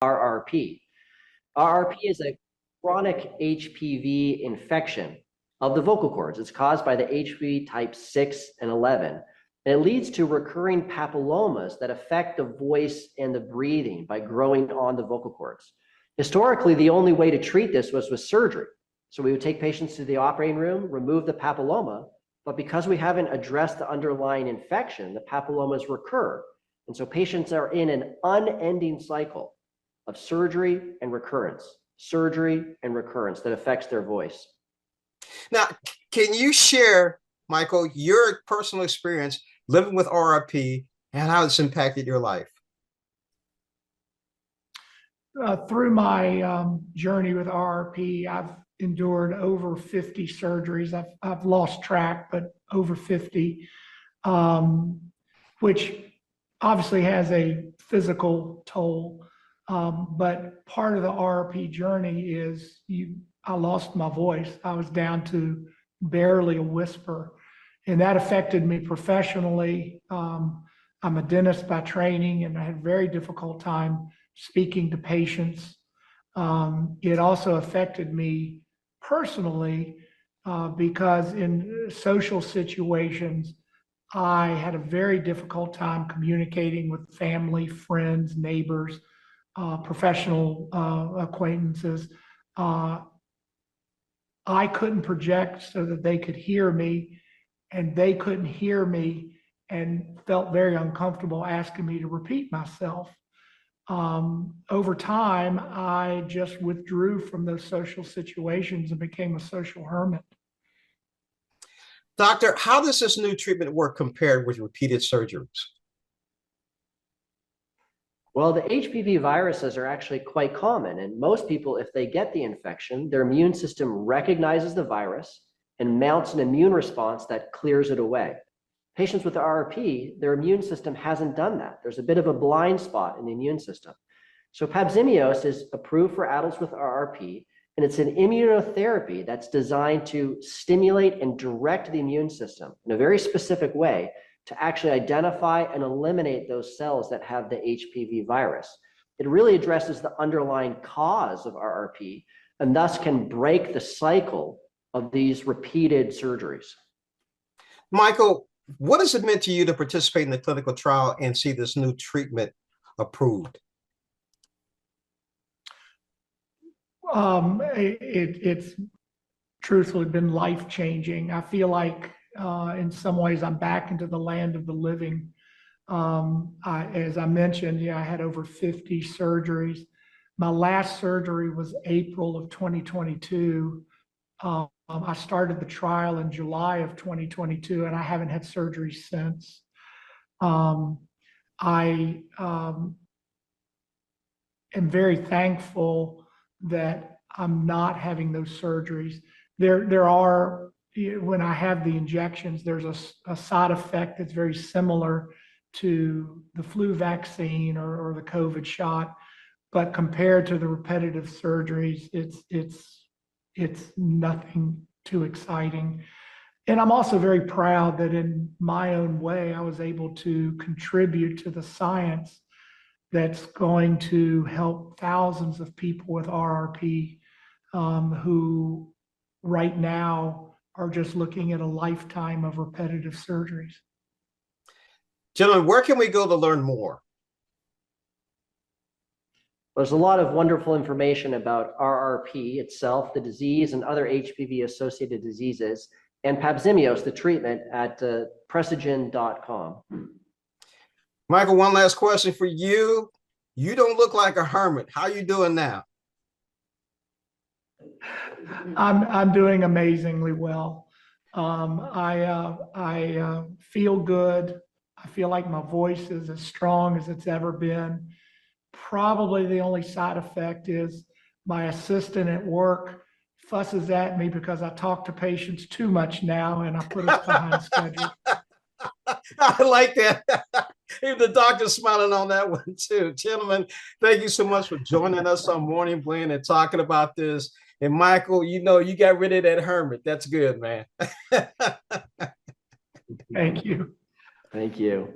RRP. RRP is a chronic HPV infection of the vocal cords. It's caused by the HPV type 6 and 11. And it leads to recurring papillomas that affect the voice and the breathing by growing on the vocal cords. Historically, the only way to treat this was with surgery. So we would take patients to the operating room, remove the papilloma, but because we haven't addressed the underlying infection, the papillomas recur. And so patients are in an unending cycle of surgery and recurrence that affects their voice. Now, can you share, Michael, your personal experience living with RRP and how it's impacted your life? Through my journey with RRP, I've endured over 50 surgeries. I've lost track, but over 50, which obviously has a physical toll. But part of the RRP journey is I lost my voice. I was down to barely a whisper, and that affected me professionally. I'm a dentist by training, and I had a very difficult time speaking to patients. It also affected me personally because in social situations, I had a very difficult time communicating with family, friends, neighbors, professional acquaintances. I couldn't project so that they could hear me, and they couldn't hear me and felt very uncomfortable asking me to repeat myself. Over time, I just withdrew from those social situations and became a social hermit. Doctor, how does this new treatment work compared with repeated surgeries? Well, the HPV viruses are actually quite common, and most people, if they get the infection, their immune system recognizes the virus and mounts an immune response that clears it away. Patients with RRP, their immune system hasn't done that. There's a bit of a blind spot in the immune system. So PAPZIMEOS is approved for adults with RRP, and it's an immunotherapy that's designed to stimulate and direct the immune system in a very specific way to actually identify and eliminate those cells that have the HPV virus. It really addresses the underlying cause of RRP and thus can break the cycle of these repeated surgeries. Michael, what has it meant to you to participate in the clinical trial and see this new treatment approved? It's truthfully been life-changing. I feel like in some ways I'm back into the land of the living. As I mentioned, I had over 50 surgeries. My last surgery was April of 2022. I started the trial in July of 2022, and I haven't had surgery since. I am very thankful that I'm not having those surgeries. There are, when I have the injections, there's a side effect that's very similar to the flu vaccine or the COVID shot, but compared to the repetitive surgeries, it's nothing too exciting. And I'm also very proud that in my own way, I was able to contribute to the science that's going to help thousands of people with RRP who right now are just looking at a lifetime of repetitive surgeries. Gentlemen, where can we go to learn more? There's a lot of wonderful information about RRP itself, the disease, and other HPV-associated diseases, and PAPZIMEOS, the treatment, at Precigen.com. Michael, one last question for you. You don't look like a hermit. How are you doing now? I'm doing amazingly well. I feel good. I feel like my voice is as strong as it's ever been. Probably the only side effect is my assistant at work fusses at me because I talk to patients too much now, and I put us behind schedule. I like that. Even the doctor's smiling on that one too. Gentlemen, thank you so much for joining us on Morning Blend and talking about this. And Michael, you got rid of that hermit. That's good, man. Thank you. Thank you.